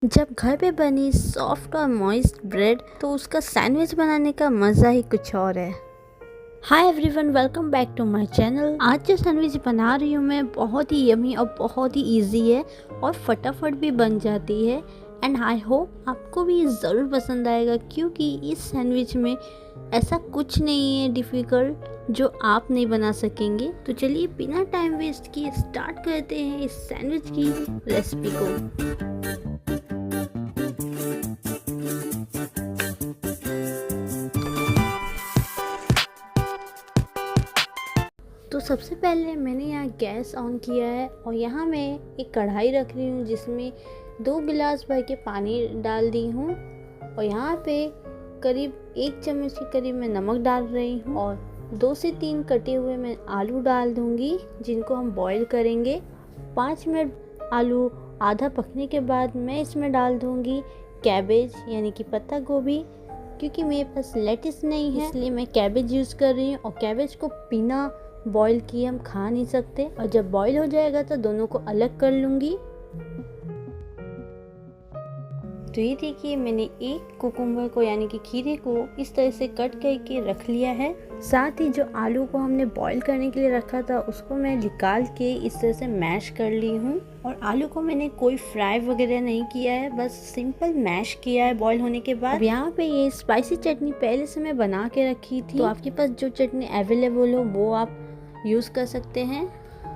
जब घर पे बनी सॉफ्ट और मॉइस्ट ब्रेड तो उसका सैंडविच बनाने का मज़ा ही कुछ और है। Hi everyone, welcome back to my channel. आज जो सैंडविच बना रही हूँ मैं बहुत ही यमी और बहुत ही इजी है और फटाफट भी बन जाती है। एंड आई होप आपको भी ज़रूर पसंद आएगा, क्योंकि इस सैंडविच में ऐसा कुछ नहीं है डिफ़िकल्ट जो आप नहीं बना सकेंगे। तो चलिए बिना टाइम वेस्ट किए स्टार्ट करते हैं इस सैंडविच की रेसिपी को। तो सबसे पहले मैंने यहाँ गैस ऑन किया है और यहाँ मैं एक कढ़ाई रख रही हूँ जिसमें 2 गिलास भर के पानी डाल दी हूँ और यहाँ पे करीब 1 चम्मच के करीब मैं नमक डाल रही हूँ और 2 से 3 कटे हुए मैं आलू डाल दूँगी जिनको हम बॉईल करेंगे। 5 मिनट आलू आधा पकने के बाद मैं इसमें डाल दूँगी कैबेज यानी कि पत्ता गोभी। क्योंकि मेरे पास लेटिस नहीं है इसलिए मैं कैबेज यूज़ कर रही हूँ और कैबेज को बिना बॉईल किए हम खा नहीं सकते। और जब बॉईल हो जाएगा तो दोनों को अलग कर लूँगी। तो ये देखिए मैंने एक कुकुम्बर को यानी कि खीरे को इस तरह से कट करके रख लिया है। साथ ही जो आलू को हमने बॉईल करने के लिए रखा था उसको मैं निकाल के इस तरह से मैश कर ली हूँ। और आलू को मैंने कोई फ्राई वगैरह नहीं किया है, बस सिंपल मैश किया है बॉईल होने के बाद। यहाँ पे ये स्पाइसी चटनी पहले से मैं बना के रखी थी, तो आपके पास जो चटनी अवेलेबल हो वो आप यूज़ कर सकते हैं।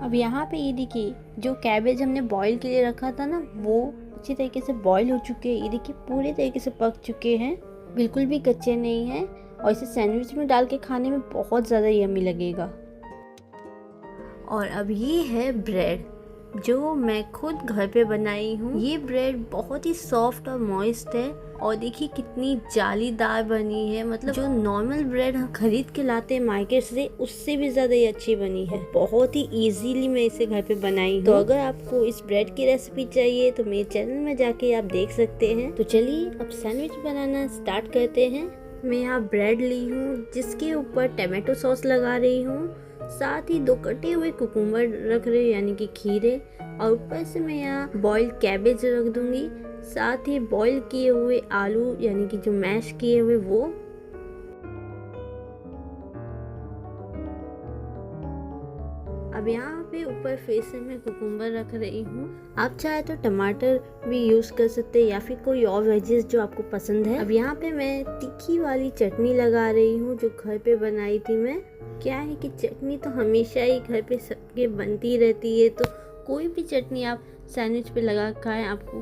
अब यहाँ पे ये देखिए जो कैबेज हमने बॉईल के लिए रखा था ना वो अच्छी तरीके से बॉईल हो चुके हैं। ये देखिए पूरे तरीके से पक चुके हैं, बिल्कुल भी कच्चे नहीं हैं और इसे सैंडविच में डाल के खाने में बहुत ज़्यादा यम्मी लगेगा। और अब ये है ब्रेड जो मैं खुद घर पे बनाई हूँ। ये ब्रेड बहुत ही सॉफ्ट और मॉइस्ट है और देखिए कितनी जालीदार बनी है। मतलब जो नॉर्मल ब्रेड हम खरीद के लाते हैं मार्केट से उससे भी ज़्यादा ये अच्छी बनी है। बहुत ही इजीली मैं इसे घर पे बनाई हूँ। तो अगर आपको इस ब्रेड की रेसिपी चाहिए तो मेरे चैनल में जाके आप देख सकते हैं। तो चलिए अब सैंडविच बनाना स्टार्ट करते हैं। मैं यहाँ ब्रेड ली हूँ जिसके ऊपर टमाटो सॉस लगा रही हूँ। साथ ही 2 कटे हुए कुकुम्बर रख रहे यानी कि खीरे और ऊपर से मैं यहाँ बॉइल्ड कैबेज रख दूंगी। साथ ही बॉईल किए हुए आलू यानी कि जो मैश किए हुए वो। अब यहाँ पे ऊपर फिर से मैं कुकुम्बर रख रही हूँ। आप चाहे तो टमाटर भी यूज़ कर सकते हैं या फिर कोई और वेजेस जो आपको पसंद है। अब यहाँ पे मैं तीखी वाली चटनी लगा रही हूँ जो घर पे बनाई थी मैं। क्या है कि चटनी तो हमेशा ही घर पे सबके बनती रहती है, तो कोई भी चटनी आप सैंडविच पे लगा खाएं आपको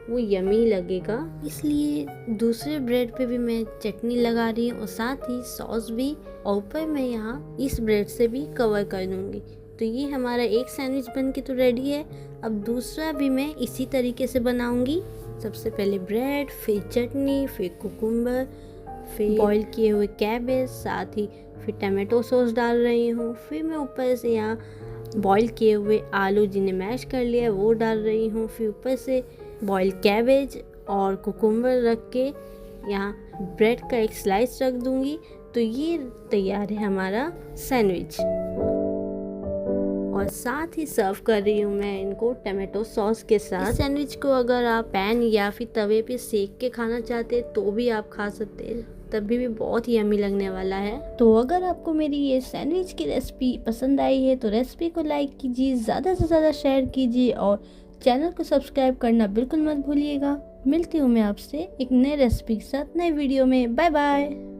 वो यमी लगेगा। इसलिए दूसरे ब्रेड पे भी मैं चटनी लगा रही हूँ और साथ ही सॉस भी, और ऊपर मैं यहाँ इस ब्रेड से भी कवर कर दूँगी। तो ये हमारा एक सैंडविच बन के तो रेडी है। अब दूसरा भी मैं इसी तरीके से बनाऊँगी। सबसे पहले ब्रेड, फिर चटनी, फिर कुकुम्बर, फिर बॉईल किए हुए कैबेज, साथ ही फिर टमाटो सॉस डाल रही हूँ। फिर मैं ऊपर से यहाँ बॉईल किए हुए आलू जिन्हें मैश कर लिया है वो डाल रही हूँ। फिर ऊपर से बॉईल कैबेज और कुकुम्बर रख के यहाँ ब्रेड का एक स्लाइस रख दूँगी। तो ये तैयार है हमारा सैंडविच। और साथ ही सर्व कर रही हूँ मैं इनको टमाटो सॉस के साथ। इस सैंडविच को अगर आप पैन या फिर तवे पे सेक के खाना चाहते हैं तो भी आप खा सकते हैं, तभी भी बहुत ही यम्मी लगने वाला है। तो अगर आपको मेरी ये सैंडविच की रेसिपी पसंद आई है तो रेसिपी को लाइक कीजिए, ज़्यादा से ज़्यादा शेयर कीजिए और चैनल को सब्सक्राइब करना बिल्कुल मत भूलिएगा। मिलती हूँ मैं आपसे एक नए रेसिपी के साथ नए वीडियो में। Bye bye.